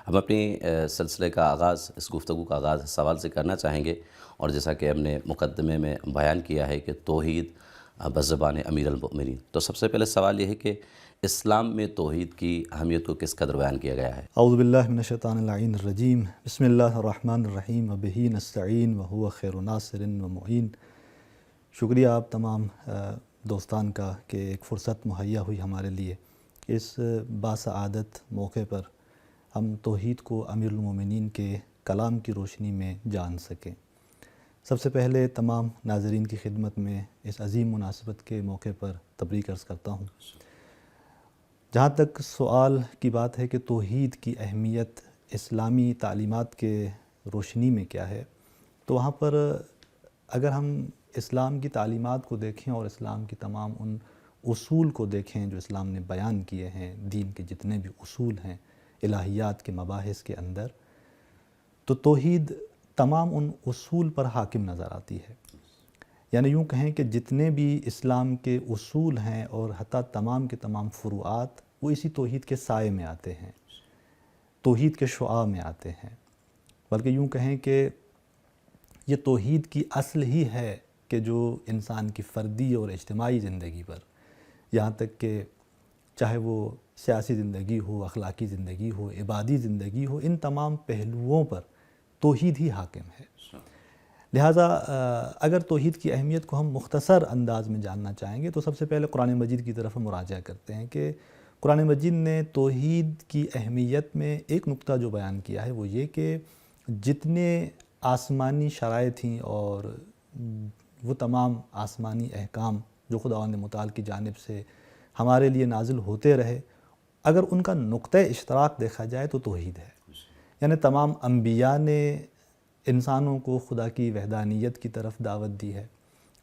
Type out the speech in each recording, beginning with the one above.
ہم اپنی سلسلے کا آغاز، اس گفتگو کا آغاز اس سوال سے کرنا چاہیں گے، اور جیسا کہ ہم نے مقدمے میں بیان کیا ہے کہ توحید بزبان امیر المؤمنین، تو سب سے پہلے سوال یہ ہے کہ اسلام میں توحید کی اہمیت کو کس قدر بیان کیا گیا ہے؟ اعوذ باللہ من الشیطان اللعین الرجیم، بسم اللہ الرحمن الرحیم، وبہ نستعین وہو خیر ناصر و معین۔ شکریہ آپ تمام دوستان کا کہ ایک فرصت مہیا ہوئی ہمارے لیے کہ اس باسعادت موقع پر ہم توحید کو امیر المومنین کے کلام کی روشنی میں جان سکیں۔ سب سے پہلے تمام ناظرین کی خدمت میں اس عظیم مناسبت کے موقع پر تبریک عرض کرتا ہوں۔ جہاں تک سوال کی بات ہے کہ توحید کی اہمیت اسلامی تعلیمات کے روشنی میں کیا ہے، تو وہاں پر اگر ہم اسلام کی تعلیمات کو دیکھیں اور اسلام کی تمام ان اصول کو دیکھیں جو اسلام نے بیان کیے ہیں، دین کے جتنے بھی اصول ہیں الہیات کے مباحث کے اندر، تو توحید تمام ان اصول پر حاکم نظر آتی ہے۔ یعنی یوں کہیں کہ جتنے بھی اسلام کے اصول ہیں اور حتیٰ تمام کے تمام فروعات، وہ اسی توحید کے سائے میں آتے ہیں، توحید کے شعاع میں آتے ہیں۔ بلکہ یوں کہیں کہ یہ توحید کی اصل ہی ہے کہ جو انسان کی فردی اور اجتماعی زندگی پر، یہاں تک کہ چاہے وہ سیاسی زندگی ہو، اخلاقی زندگی ہو، عبادی زندگی ہو، ان تمام پہلوؤں پر توحید ہی حاکم ہے۔ لہٰذا اگر توحید کی اہمیت کو ہم مختصر انداز میں جاننا چاہیں گے تو سب سے پہلے قرآن مجید کی طرف ہم مراجعہ کرتے ہیں کہ قرآن مجید نے توحید کی اہمیت میں ایک نقطہ جو بیان کیا ہے وہ یہ کہ جتنے آسمانی شرائع تھیں اور وہ تمام آسمانی احکام جو خداوند متعال کی جانب سے ہمارے لیے نازل ہوتے رہے، اگر ان کا نقطہ اشتراک دیکھا جائے تو توحید ہے۔ یعنی تمام انبیاء نے انسانوں کو خدا کی وحدانیت کی طرف دعوت دی ہے،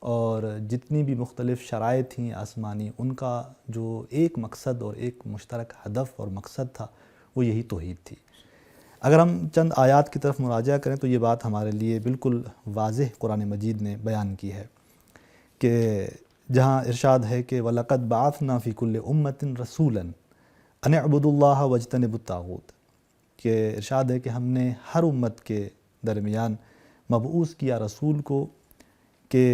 اور جتنی بھی مختلف شرائع تھیں آسمانی، ان کا جو ایک مقصد اور ایک مشترک ہدف اور مقصد تھا وہ یہی توحید تھی۔ اگر ہم چند آیات کی طرف مراجعہ کریں تو یہ بات ہمارے لیے بالکل واضح قرآن مجید نے بیان کی ہے کہ جہاں ارشاد ہے کہ وَلَقَدْ بَعَثْنَا فِي كُلِّ أُمَّةٍ رَسُولًا أَنِ اعْبُدُوا اللَّهَ وَاجْتَنِبُوا الطَّاغُوتَ، کہ ارشاد ہے کہ ہم نے ہر امت کے درمیان مبعوث کیا رسول کو کہ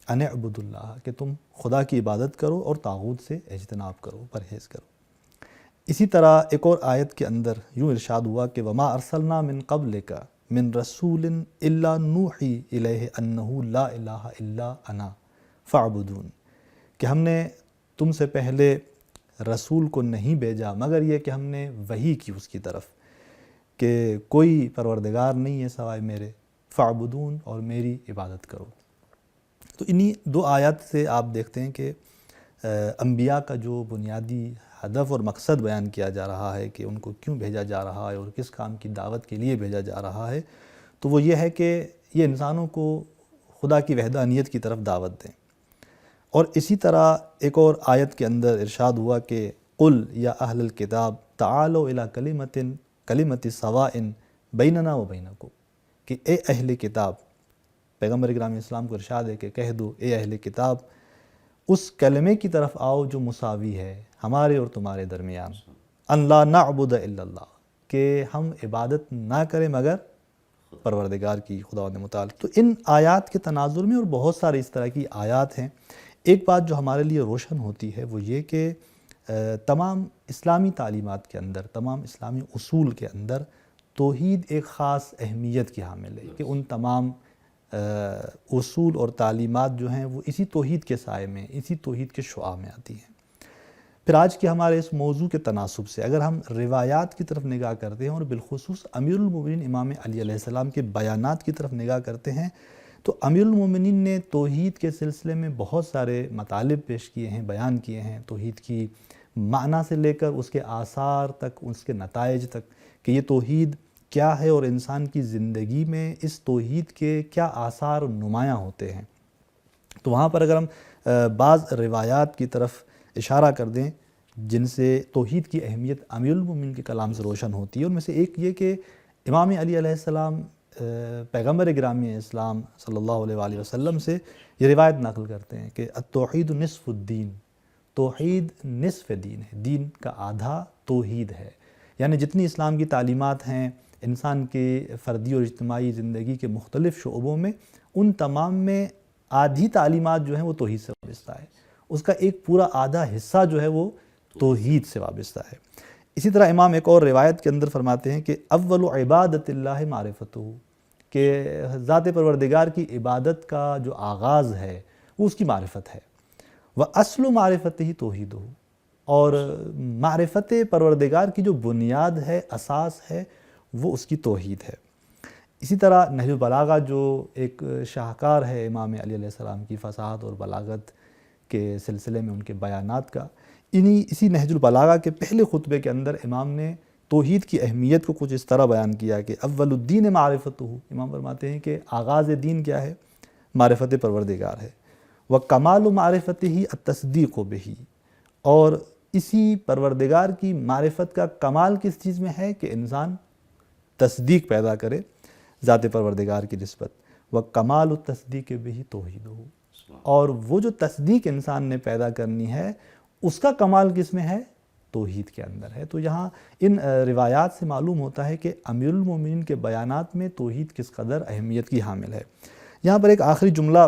ان اعبدوا اللہ، کہ تم خدا کی عبادت کرو اور طاغوت سے اجتناب کرو، پرہیز کرو۔ اسی طرح ایک اور آیت کے اندر یوں ارشاد ہوا کہ وما ارسلنا من قبلک من رسول الا نوحی الیہ انہ لا الہ الا انا فاعبدون، کہ ہم نے تم سے پہلے رسول کو نہیں بھیجا مگر یہ کہ ہم نے وحی کی اس کی طرف کہ کوئی پروردگار نہیں ہے سوائے میرے، فاعبدون، اور میری عبادت کرو۔ تو انہی دو آیات سے آپ دیکھتے ہیں کہ انبیاء کا جو بنیادی ہدف اور مقصد بیان کیا جا رہا ہے کہ ان کو کیوں بھیجا جا رہا ہے اور کس کام کی دعوت کے لیے بھیجا جا رہا ہے، تو وہ یہ ہے کہ یہ انسانوں کو خدا کی وحدانیت کی طرف دعوت دیں۔ اور اسی طرح ایک اور آیت کے اندر ارشاد ہوا کہ قل یا اہل الکتاب تعالوا الی کلمۃ سواء بیننا و بینکم، کہ اے اہل کتاب، پیغمبر گرامی اسلام کو ارشاد ہے کہ کہہ دو اے اہل کتاب، اس کلمے کی طرف آؤ جو مساوی ہے ہمارے اور تمہارے درمیان، ان لا نعبد الا اللہ، کہ ہم عبادت نہ کریں مگر پروردگار کی، خداوند متعال۔ تو ان آیات کے تناظر میں اور بہت سارے اس طرح کی آیات ہیں، ایک بات جو ہمارے لیے روشن ہوتی ہے وہ یہ کہ تمام اسلامی تعلیمات کے اندر، تمام اسلامی اصول کے اندر توحید ایک خاص اہمیت کی حامل ہے کہ ان تمام اصول اور تعلیمات جو ہیں وہ اسی توحید کے سائے میں، اسی توحید کے شعاع میں آتی ہیں۔ پھر آج کے ہمارے اس موضوع کے تناسب سے اگر ہم روایات کی طرف نگاہ کرتے ہیں اور بالخصوص امیر المومنین امام علی علیہ السلام کے بیانات کی طرف نگاہ کرتے ہیں، تو امیر المومنین نے توحید کے سلسلے میں بہت سارے مطالب پیش کیے ہیں، بیان کیے ہیں، توحید کی معنی سے لے کر اس کے آثار تک، اس کے نتائج تک، کہ یہ توحید کیا ہے اور انسان کی زندگی میں اس توحید کے کیا آثار نمایاں ہوتے ہیں۔ تو وہاں پر اگر ہم بعض روایات کی طرف اشارہ کر دیں جن سے توحید کی اہمیت امیر المومنین کے کلام سے روشن ہوتی ہے، ان میں سے ایک یہ کہ امام علی علیہ السلام پیغمبر گرامی اسلام صلی اللہ علیہ وآلہ وسلم سے یہ روایت نقل کرتے ہیں کہ التوحید نصف الدین، توحید نصف دین ہے، دین کا آدھا توحید ہے۔ یعنی جتنی اسلام کی تعلیمات ہیں انسان کے فردی اور اجتماعی زندگی کے مختلف شعبوں میں، ان تمام میں آدھی تعلیمات جو ہیں وہ توحید سے وابستہ ہے، اس کا ایک پورا آدھا حصہ جو ہے وہ توحید سے وابستہ ہے۔ اسی طرح امام ایک اور روایت کے اندر فرماتے ہیں کہ اول عبادت اللہ معرفتہ، کہ ذات پروردگار کی عبادت کا جو آغاز ہے وہ اس کی معرفت ہے، وَأَصْلُ مَعْرِفَتِهِ تَوْحِیدُهُ، اور معرفت پروردگار کی جو بنیاد ہے، اساس ہے، وہ اس کی توحید ہے۔ اسی طرح نہج البلاغہ جو ایک شاہکار ہے امام علی علیہ السلام کی فصاحت اور بلاغت کے سلسلے میں ان کے بیانات کا، اسی نہج البلاغہ کے پہلے خطبے کے اندر امام نے توحید کی اہمیت کو کچھ اس طرح بیان کیا کہ اول الدین معرفتہ، امام فرماتے ہیں کہ آغاز دین کیا ہے؟ معرفت پروردگار ہے، وکمال معرفتہ التصدیق بہ، اور اسی پروردگار کی معرفت کا کمال کس چیز میں ہے کہ انسان تصدیق پیدا کرے ذات پروردگار کی نسبت، وکمال التصدیق بہ توحیدہ، اور وہ جو تصدیق انسان نے پیدا کرنی ہے اس کا کمال کس میں ہے؟ توحید کے اندر ہے۔ تو یہاں ان روایات سے معلوم ہوتا ہے کہ امیر المومنین کے بیانات میں توحید کس قدر اہمیت کی حامل ہے۔ یہاں پر ایک آخری جملہ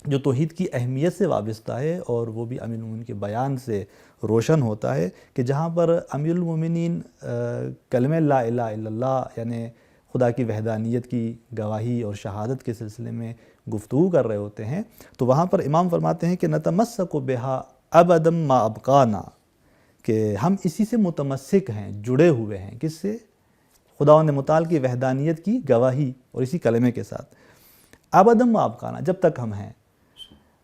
جو توحید کی اہمیت سے وابستہ ہے اور وہ بھی امیر المومنین کے بیان سے روشن ہوتا ہے کہ جہاں پر امیر المومنین کلمہ لا الہ الا اللہ یعنی خدا کی وحدانیت کی گواہی اور شہادت کے سلسلے میں گفتگو کر رہے ہوتے ہیں، تو وہاں پر امام فرماتے ہیں کہ نتمسک بہا ابدا ما ابقانا، کہ ہم اسی سے متمسک ہیں، جڑے ہوئے ہیں، کس سے؟ خداوند متعال کی وحدانیت کی گواہی اور اسی کلمے کے ساتھ، ابدا ما ابقانا، جب تک ہم ہیں،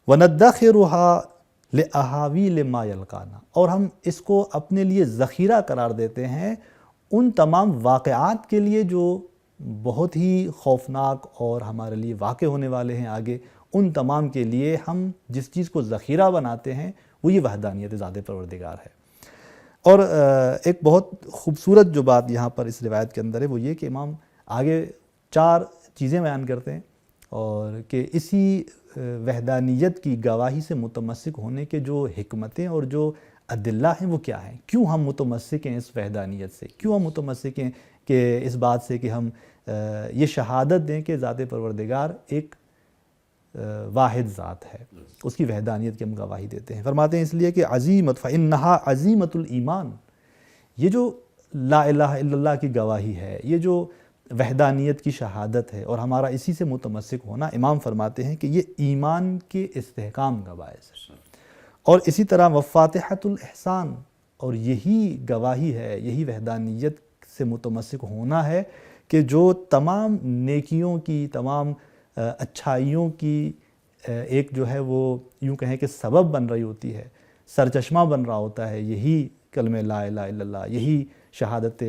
وندخرها لأحاویل ما یلقانا، اور ہم اس کو اپنے لیے ذخیرہ قرار دیتے ہیں ان تمام واقعات کے لیے جو بہت ہی خوفناک اور ہمارے لیے واقع ہونے والے ہیں آگے، ان تمام کے لیے ہم جس چیز کو ذخیرہ بناتے ہیں وہ یہ وحدانیت ذات پروردگار ہے۔ اور ایک بہت خوبصورت جو بات یہاں پر اس روایت کے اندر ہے وہ یہ کہ امام آگے 4 چیزیں بیان کرتے ہیں، اور کہ اسی وحدانیت کی گواہی سے متمسک ہونے کے جو حکمتیں اور جو ادلہ ہیں وہ کیا ہیں، کیوں ہم متمسک ہیں اس وحدانیت سے، کیوں ہم متمسک ہیں کہ اس بات سے کہ ہم یہ شہادت دیں کہ ذات پروردگار ایک واحد ذات ہے، اس کی وحدانیت کی ہم گواہی دیتے ہیں۔ فرماتے ہیں اس لیے کہ عظیمت فإنہا عظیمت الایمان، یہ جو لا الہ الا اللہ کی گواہی ہے، یہ جو وحدانیت کی شہادت ہے اور ہمارا اسی سے متمسک ہونا، امام فرماتے ہیں کہ یہ ایمان کے استحکام کا باعث ہے۔ اور اسی طرح وفاتحۃ الاحسان، اور یہی گواہی ہے، یہی وحدانیت سے متمسک ہونا ہے کہ جو تمام نیکیوں کی، تمام اچھائیوں کی ایک جو ہے وہ یوں کہیں کہ سبب بن رہی ہوتی ہے، سرچشمہ بن رہا ہوتا ہے، یہی کلمہ لا الہ الا اللہ، یہی شہادت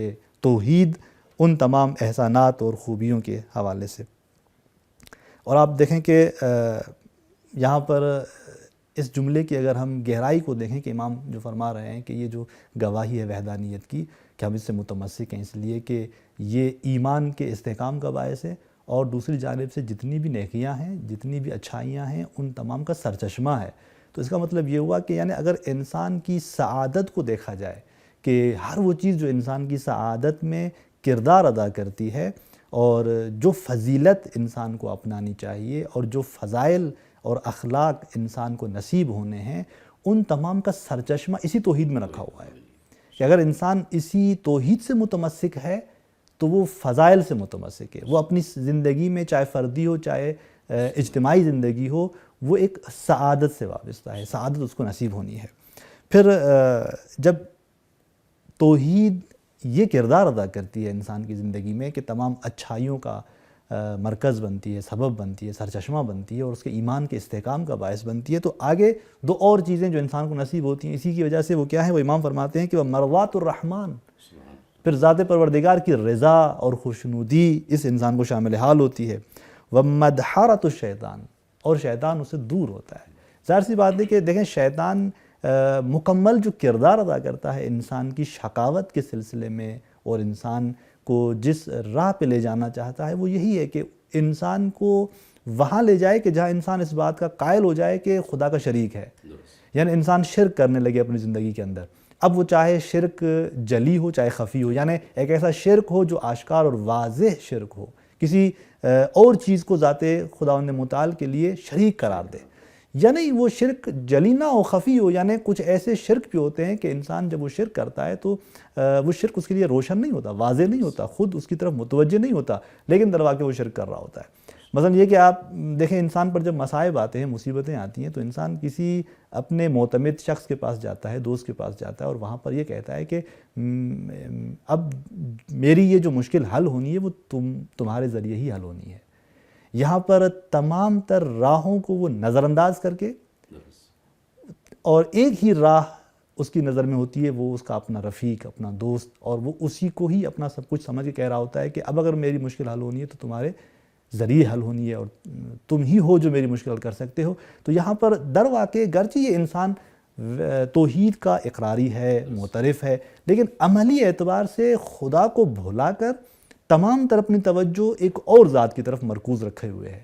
توحید ان تمام احسانات اور خوبیوں کے حوالے سے۔ اور آپ دیکھیں کہ یہاں پر اس جملے کی اگر ہم گہرائی کو دیکھیں کہ امام جو فرما رہے ہیں کہ یہ جو گواہی ہے وحدانیت کی کہ ہم اس سے متمسک ہیں اس لیے کہ یہ ایمان کے استحکام کا باعث ہے، اور دوسری جانب سے جتنی بھی نیکیاں ہیں، جتنی بھی اچھائیاں ہیں، ان تمام کا سرچشمہ ہے۔ تو اس کا مطلب یہ ہوا کہ یعنی اگر انسان کی سعادت کو دیکھا جائے کہ ہر وہ چیز جو انسان کی سعادت میں کردار ادا کرتی ہے اور جو فضیلت انسان کو اپنانی چاہیے اور جو فضائل اور اخلاق انسان کو نصیب ہونے ہیں، ان تمام کا سرچشمہ اسی توحید میں رکھا ہوا ہے کہ اگر انسان اسی توحید سے متمسک ہے تو وہ فضائل سے متمسک ہے، وہ اپنی زندگی میں چاہے فردی ہو چاہے اجتماعی زندگی ہو، وہ ایک سعادت سے وابستہ ہے، سعادت اس کو نصیب ہونی ہے۔ پھر جب توحید یہ کردار ادا کرتی ہے انسان کی زندگی میں کہ تمام اچھائیوں کا مرکز بنتی ہے، سبب بنتی ہے، سرچشمہ بنتی ہے اور اس کے ایمان کے استحکام کا باعث بنتی ہے، تو آگے 2 اور چیزیں جو انسان کو نصیب ہوتی ہیں اسی کی وجہ سے، وہ کیا ہیں؟ وہ امام فرماتے ہیں کہ وہ مرضات الرحمن، پھر ذات پروردگار کی رضا اور خوشنودی اس انسان کو شامل حال ہوتی ہے، ومدحرۃ الشیطان، اور شیطان اسے دور ہوتا ہے۔ ظاہر سی بات ہے کہ دیکھیں شیطان مکمل جو کردار ادا کرتا ہے انسان کی شقاوت کے سلسلے میں اور انسان کو جس راہ پہ لے جانا چاہتا ہے وہ یہی ہے کہ انسان کو وہاں لے جائے کہ جہاں انسان اس بات کا قائل ہو جائے کہ خدا کا شریک ہے، یعنی انسان شرک کرنے لگے اپنی زندگی کے اندر، اب وہ چاہے شرک جلی ہو چاہے خفی ہو، یعنی ایک ایسا شرک ہو جو آشکار اور واضح شرک ہو، کسی اور چیز کو ذات خداوند متعال کے لیے شریک قرار دے، یعنی وہ شرک جلی نہ ہو خفی ہو، یعنی کچھ ایسے شرک بھی ہوتے ہیں کہ انسان جب وہ شرک کرتا ہے تو وہ شرک اس کے لیے روشن نہیں ہوتا، واضح نہیں ہوتا، خود اس کی طرف متوجہ نہیں ہوتا، لیکن در واقع وہ شرک کر رہا ہوتا ہے۔ مثلا یہ کہ آپ دیکھیں انسان پر جب مصائب آتے ہیں، مصیبتیں آتی ہیں، تو انسان کسی اپنے معتمد شخص کے پاس جاتا ہے، دوست کے پاس جاتا ہے، اور وہاں پر یہ کہتا ہے کہ اب میری یہ جو مشکل حل ہونی ہے وہ تمہارے ذریعے ہی حل ہونی ہے۔ یہاں پر تمام تر راہوں کو وہ نظر انداز کر کے، اور ایک ہی راہ اس کی نظر میں ہوتی ہے، وہ اس کا اپنا رفیق، اپنا دوست، اور وہ اسی کو ہی اپنا سب کچھ سمجھ کے کہہ رہا ہوتا ہے کہ اب اگر میری مشکل حل ہونی ہے تو تمہارے ذریعے حل ہونی ہے، اور تم ہی ہو جو میری مشکل حل کر سکتے ہو۔ تو یہاں پر در واقع گرچہ یہ انسان توحید کا اقراری ہے، معترف ہے، لیکن عملی اعتبار سے خدا کو بھلا کر تمام تر اپنی توجہ ایک اور ذات کی طرف مرکوز رکھے ہوئے ہے۔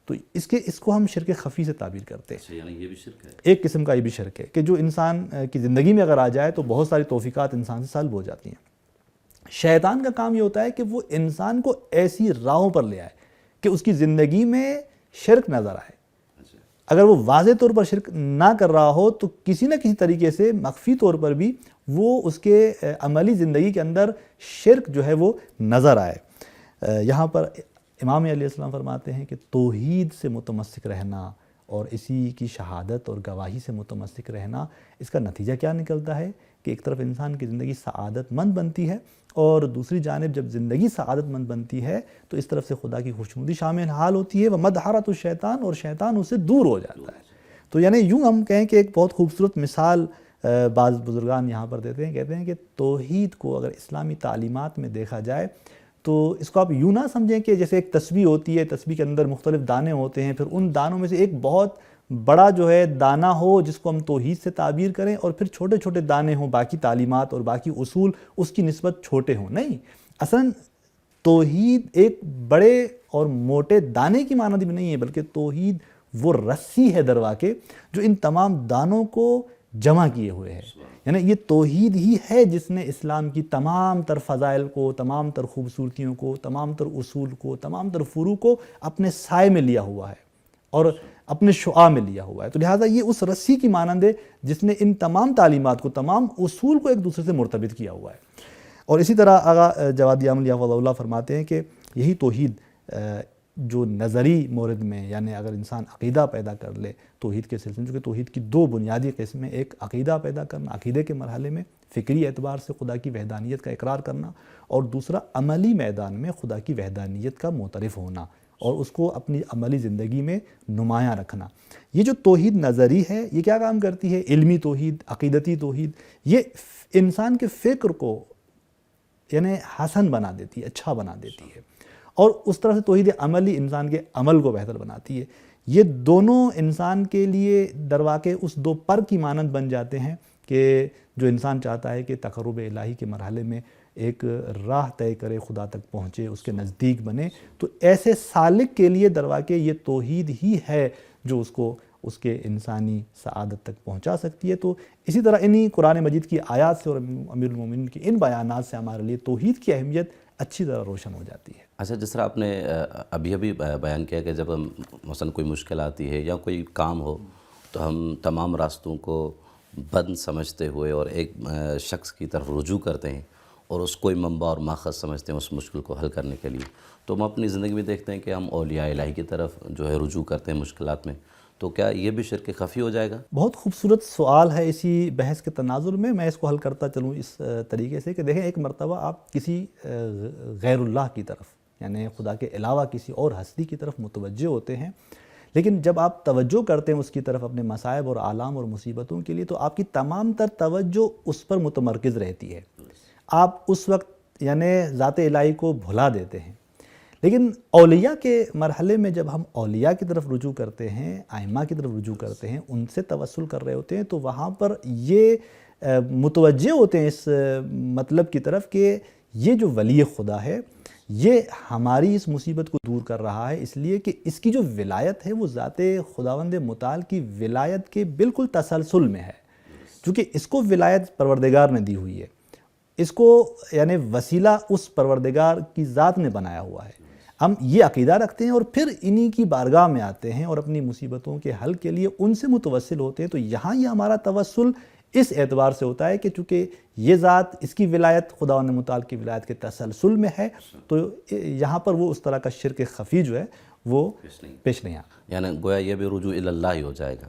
تو اس کو ہم شرک خفی سے تعبیر کرتے ہیں۔ یعنی یہ بھی شرک ہے، ایک قسم کا یہ بھی شرک ہے کہ جو انسان کی زندگی میں اگر آ جائے تو بہت ساری توفیقات انسان سے سلب ہو جاتی ہیں۔ شیطان کا کام یہ ہوتا ہے کہ وہ انسان کو ایسی راہوں پر لے آئے کہ اس کی زندگی میں شرک نظر آئے۔ اگر وہ واضح طور پر شرک نہ کر رہا ہو تو کسی نہ کسی طریقے سے مخفی طور پر بھی وہ اس کے عملی زندگی کے اندر شرک جو ہے وہ نظر آئے۔ یہاں پر امام علیہ السلام فرماتے ہیں کہ توحید سے متمسک رہنا اور اسی کی شہادت اور گواہی سے متمسک رہنا، اس کا نتیجہ کیا نکلتا ہے کہ ایک طرف انسان کی زندگی سعادت مند بنتی ہے، اور دوسری جانب جب زندگی سعادت مند بنتی ہے تو اس طرف سے خدا کی خوشنودی شامل حال ہوتی ہے، وَمَدْحَرَةُ الشیطان، اور شیطان اس سے دور ہو جاتا ہے۔ تو یعنی یوں ہم کہیں کہ ایک بہت خوبصورت مثال بعض بزرگان یہاں پر دیتے ہیں، کہتے ہیں کہ توحید کو اگر اسلامی تعلیمات میں دیکھا جائے تو اس کو آپ یوں نہ سمجھیں کہ جیسے ایک تسبیح ہوتی ہے، تسبیح کے اندر مختلف دانے ہوتے ہیں، پھر ان دانوں میں سے ایک بہت بڑا جو ہے دانہ ہو جس کو ہم توحید سے تعبیر کریں، اور پھر چھوٹے چھوٹے دانے ہوں، باقی تعلیمات اور باقی اصول اس کی نسبت چھوٹے ہوں۔ نہیں، اصلاً توحید ایک بڑے اور موٹے دانے کی مانند بھی نہیں ہے، بلکہ توحید وہ رسی ہے در واقع جو ان تمام دانوں کو جمع کیے ہوئے ہے۔ یعنی یہ توحید ہی ہے جس نے اسلام کی تمام تر فضائل کو، تمام تر خوبصورتیوں کو، تمام تر اصول کو، تمام تر فروع کو اپنے سائے میں لیا ہوا ہے اور اپنے شعاع میں لیا ہوا ہے۔ تو لہٰذا یہ اس رسی کی مانند ہے جس نے ان تمام تعلیمات کو، تمام اصول کو ایک دوسرے سے مرتبط کیا ہوا ہے۔ اور اسی طرح آغا جواد یامنی حفظہ اللہ فرماتے ہیں کہ یہی توحید جو نظری مورد میں، یعنی اگر انسان عقیدہ پیدا کر لے توحید کے سلسلے میں، چونکہ توحید کی دو بنیادی قسمیں، ایک عقیدہ پیدا کرنا، عقیدے کے مرحلے میں فکری اعتبار سے خدا کی وحدانیت کا اقرار کرنا، اور دوسرا عملی میدان میں خدا کی وحدانیت کا معترف ہونا اور اس کو اپنی عملی زندگی میں نمایاں رکھنا۔ یہ جو توحید نظری ہے یہ کیا کام کرتی ہے؟ علمی توحید، عقیدتی توحید، یہ انسان کے فکر کو یعنی حسن بنا دیتی ہے، اچھا بنا دیتی ہے، اور اس طرح سے توحید عملی انسان کے عمل کو بہتر بناتی ہے۔ یہ دونوں انسان کے لیے در واقع اس دو پر کی مانند بن جاتے ہیں کہ جو انسان چاہتا ہے کہ تقرب الہی کے مرحلے میں ایک راہ طے کرے، خدا تک پہنچے، اس کے نزدیک بنے، تو ایسے سالک کے لیے در واقع یہ توحید ہی ہے جو اس کو اس کے انسانی سعادت تک پہنچا سکتی ہے۔ تو اسی طرح انہی قرآن مجید کی آیات سے اور امیر المومنین کی ان بیانات سے ہمارے لیے توحید کی اہمیت اچھی طرح روشن ہو جاتی ہے۔ اچھا، جس طرح آپ نے ابھی بیان کیا کہ جب ہم مثلا کوئی مشکل آتی ہے یا کوئی کام ہو تو ہم تمام راستوں کو بند سمجھتے ہوئے اور ایک شخص کی طرف رجوع کرتے ہیں اور اس کو منبع اور ماخذ سمجھتے ہیں اس مشکل کو حل کرنے کے لیے، تو ہم اپنی زندگی میں دیکھتے ہیں کہ ہم اولیاء الہی کی طرف جو ہے رجوع کرتے ہیں مشکلات میں، تو کیا یہ بھی شرک خفی ہو جائے گا؟ بہت خوبصورت سوال ہے اسی بحث کے تناظر میں اس کو حل کرتا چلوں اس طریقے سے کہ دیکھیں، ایک مرتبہ آپ کسی غیر اللہ کی طرف یعنی خدا کے علاوہ کسی اور ہستی کی طرف متوجہ ہوتے ہیں، لیکن جب آپ توجہ کرتے ہیں اس کی طرف اپنے مصائب اور آلام اور مصیبتوں کے لیے، تو آپ کی تمام تر توجہ اس پر متمرکز رہتی ہے، آپ اس وقت یعنی ذات الہی کو بھلا دیتے ہیں۔ لیکن اولیاء کے مرحلے میں جب ہم اولیاء کی طرف رجوع کرتے ہیں، ائمہ کی طرف رجوع کرتے ہیں، ان سے توسل کر رہے ہوتے ہیں، تو وہاں پر یہ متوجہ ہوتے ہیں اس مطلب کی طرف کہ یہ جو ولی خدا ہے یہ ہماری اس مصیبت کو دور کر رہا ہے، اس لیے کہ اس کی جو ولایت ہے وہ ذات خداوند متعال کی ولایت کے بالکل تسلسل میں ہے، چونکہ اس کو ولایت پروردگار نے دی ہوئی ہے، اس کو یعنی وسیلہ اس پروردگار کی ذات نے بنایا ہوا ہے، ہم یہ عقیدہ رکھتے ہیں اور پھر انہی کی بارگاہ میں آتے ہیں اور اپنی مصیبتوں کے حل کے لیے ان سے متوسل ہوتے ہیں، تو یہاں یہ ہمارا توسل اس اعتبار سے ہوتا ہے کہ چونکہ یہ ذات، اس کی ولایت خداوند متعال کی ولایت کے تسلسل میں ہے، تو یہاں پر وہ اس طرح کا شرک خفی جو ہے وہ پیش نہیں آتا۔ یعنی گویا یہ بھی رجوع الی اللہ ہی ہو جائے گا،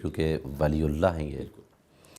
کیونکہ ولی اللہ ہیں یہ۔